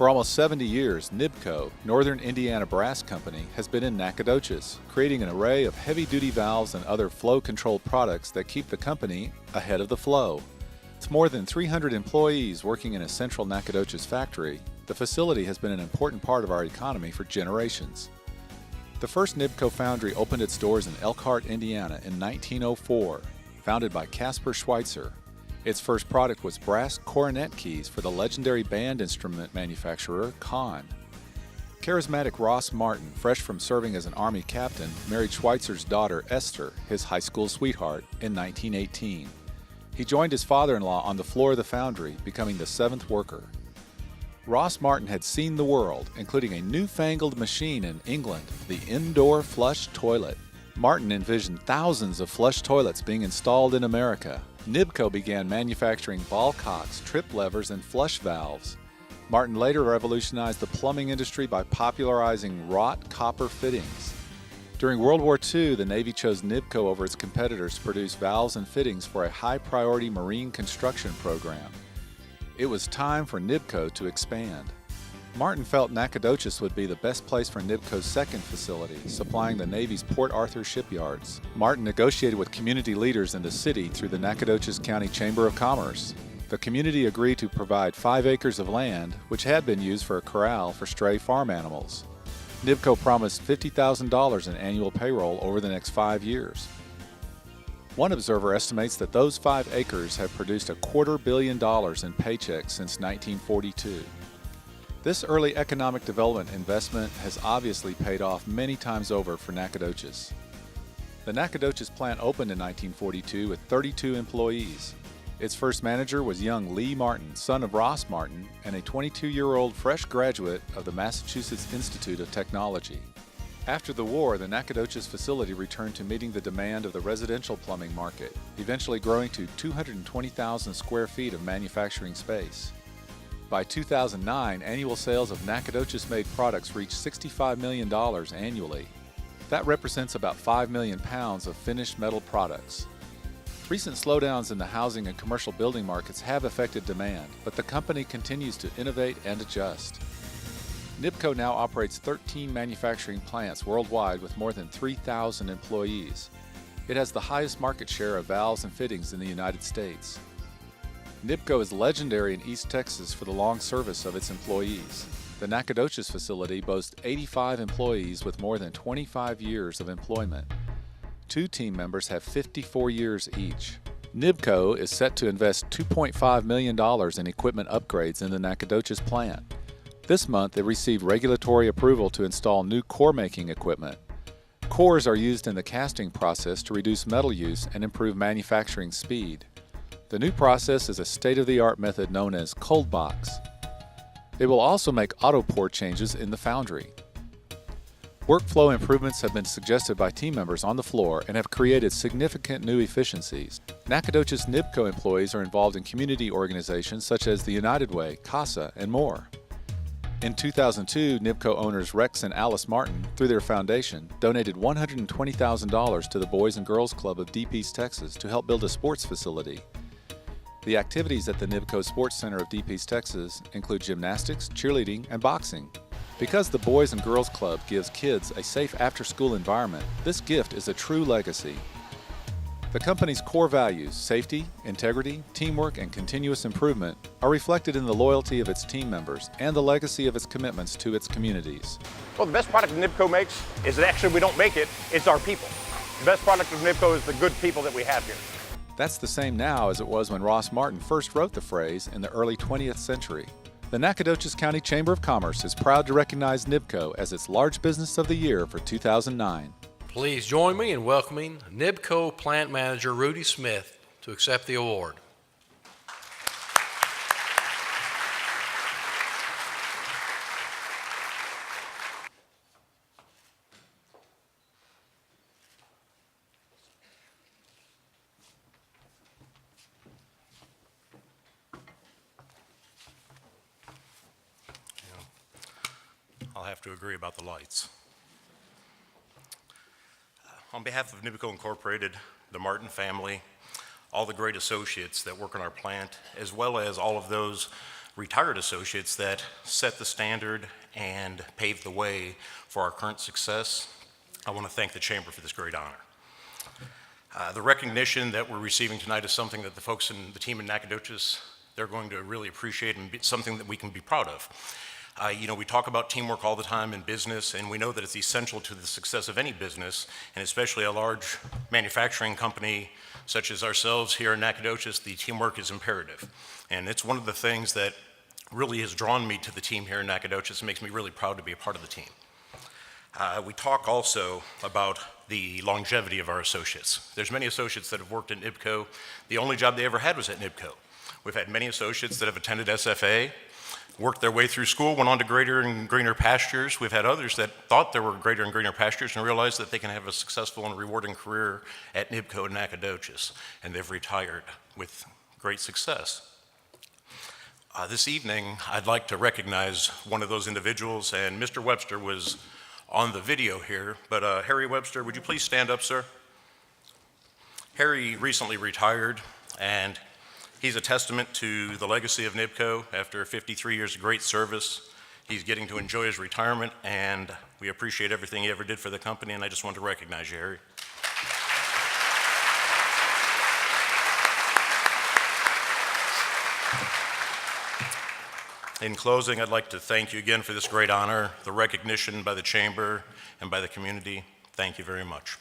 For almost 70 years, NIBCO, Northern Indiana Brass Company, has been in Nacogdoches, creating an array of heavy-duty valves and other flow-controlled products that keep the company ahead of the flow. With more than 300 employees working in a central Nacogdoches factory, the facility has been an important part of our economy for generations. The first NIBCO foundry opened its doors in Elkhart, Indiana in 1904, founded by Caspar Schweitzer. Its first product was brass coronet keys for the legendary band instrument manufacturer Kahn. Charismatic Ross Martin, fresh from serving as an Army captain, married Schweitzer's daughter Esther, his high school sweetheart, in 1918. He joined his father-in-law on the floor of the foundry, becoming the seventh worker. Ross Martin had seen the world, including a newfangled machine in England, the indoor flush toilet. Martin envisioned thousands of flush toilets being installed in America. NIBCO began manufacturing ball cocks, trip levers, and flush valves. Martin later revolutionized the plumbing industry by popularizing wrought copper fittings. During World War II, the Navy chose NIBCO over its competitors to produce valves and fittings for a high-priority marine construction program. It was time for NIBCO to expand. Martin felt Nacogdoches would be the best place for NIBCO's second facility, supplying the Navy's Port Arthur shipyards. Martin negotiated with community leaders in the city through the Nacogdoches County Chamber of Commerce. The community agreed to provide 5 acres of land, which had been used for a corral for stray farm animals. NIBCO promised $50,000 in annual payroll over the next 5 years. One observer estimates that those 5 acres have produced $250 million in paychecks since 1942. This early economic development investment has obviously paid off many times over for Nacogdoches. The Nacogdoches plant opened in 1942 with 32 employees. Its first manager was young Lee Martin, son of Ross Martin, and a 22-year-old fresh graduate of the Massachusetts Institute of Technology. After the war, the Nacogdoches facility returned to meeting the demand of the residential plumbing market, eventually growing to 220,000 square feet of manufacturing space. By 2009, annual sales of Nacogdoches-made products reached $65 million annually. That represents about 5 million pounds of finished metal products. Recent slowdowns in the housing and commercial building markets have affected demand, but the company continues to innovate and adjust. NIBCO now operates 13 manufacturing plants worldwide with more than 3,000 employees. It has the highest market share of valves and fittings in the United States. NIBCO is legendary in East Texas for the long service of its employees. The Nacogdoches facility boasts 85 employees with more than 25 years of employment. 2 team members have 54 years each. NIBCO is set to invest $2.5 million in equipment upgrades in the Nacogdoches plant. This month, they received regulatory approval to install new core-making equipment. Cores are used in the casting process to reduce metal use and improve manufacturing speed. The new process is a state-of-the-art method known as cold box. They will also make auto pour changes in the foundry. Workflow improvements have been suggested by team members on the floor and have created significant new efficiencies. Nacogdoches NIBCO employees are involved in community organizations such as the United Way, CASA, and more. In 2002, NIBCO owners Rex and Alice Martin, through their foundation, donated $120,000 to the Boys and Girls Club of Deep East Texas to help build a sports facility. The activities at the NIBCO Sports Center of Deep East Texas include gymnastics, cheerleading, and boxing. Because the Boys and Girls Club gives kids a safe after-school environment, this gift is a true legacy. The company's core values, safety, integrity, teamwork, and continuous improvement, are reflected in the loyalty of its team members and the legacy of its commitments to its communities. Well, the best product that NIBCO makes is that actually we don't make it, it's our people. The best product of NIBCO is the good people that we have here. That's the same now as it was when Ross Martin first wrote the phrase in the early 20th century. The Nacogdoches County Chamber of Commerce is proud to recognize NIBCO as its Large Business of the Year for 2009. Please join me in welcoming NIBCO Plant Manager Rudy Smith to accept the award. I'll have to agree about the lights. On behalf of NIBCO Incorporated, the Martin family, all the great associates that work in our plant, as well as all of those retired associates that set the standard and paved the way for our current success. I want to thank the Chamber for this great honor. The recognition that we're receiving tonight is something that the folks in the team in Nacogdoches, they're going to really appreciate and be something that we can be proud of. We talk about teamwork all the time in business, and we know that it's essential to the success of any business, and especially a large manufacturing company such as ourselves here in Nacogdoches. The teamwork is imperative. And it's one of the things that really has drawn me to the team here in Nacogdoches and makes me really proud to be a part of the team. We talk also about the longevity of our associates. There's many associates that have worked at NIBCO. The only job they ever had was at NIBCO. We've had many associates that have attended SFA, worked their way through school, went on to greater and greener pastures. We've had others that thought there were greater and greener pastures and realized that they can have a successful and rewarding career at NIBCO in Nacogdoches, and they've retired with great success. This evening, I'd like to recognize one of those individuals, and Mr. Webster was on the video here, but Harry Webster, would you please stand up, sir? Harry recently retired, and he's a testament to the legacy of NIBCO. After 53 years of great service, he's getting to enjoy his retirement, and we appreciate everything he ever did for the company, and I just want to recognize you, Harry. In closing, I'd like to thank you again for this great honor, the recognition by the Chamber and by the community. Thank you very much.